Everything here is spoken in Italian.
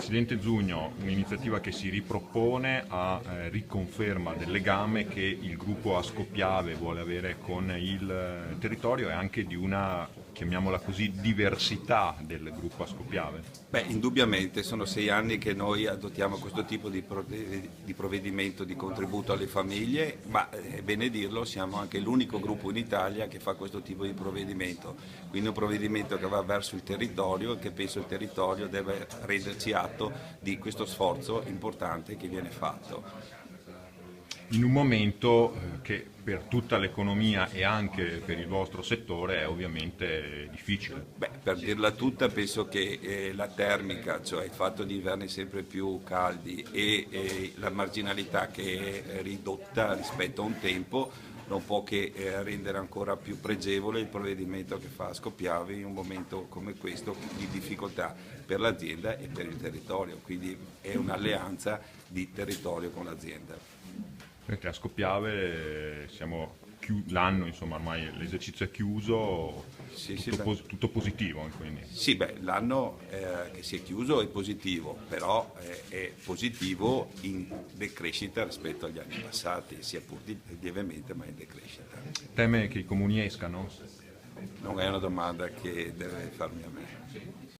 Presidente Zugno, un'iniziativa che si ripropone a riconferma del legame che il gruppo Ascopiave vuole avere con il territorio e anche di una, chiamiamola così, diversità del gruppo Ascopiave. Beh, indubbiamente sono 6 anni che noi adottiamo questo tipo di provvedimento di contributo alle famiglie, ma è bene dirlo, siamo anche l'unico gruppo in Italia che fa questo tipo di provvedimento, quindi un provvedimento che va verso il territorio e che penso il territorio deve renderci atto di questo sforzo importante che viene fatto. In un momento che per tutta l'economia e anche per il vostro settore è ovviamente difficile. Beh, per dirla tutta, penso che la termica, cioè il fatto di inverni sempre più caldi e la marginalità che è ridotta rispetto a un tempo, non può che rendere ancora più pregevole il provvedimento che fa Scoppiavi in un momento come questo di difficoltà per l'azienda e per il territorio, quindi è un'alleanza di territorio con l'azienda. Perché a Scoppiave l'anno, insomma, ormai l'esercizio è chiuso, Sì, sì, tutto positivo, quindi. sì, beh, l'anno che si è chiuso è positivo, però è positivo in decrescita rispetto agli anni passati, sia pur lievemente, ma in decrescita. Teme che i comuni escano? Non è una domanda che deve farmi a me.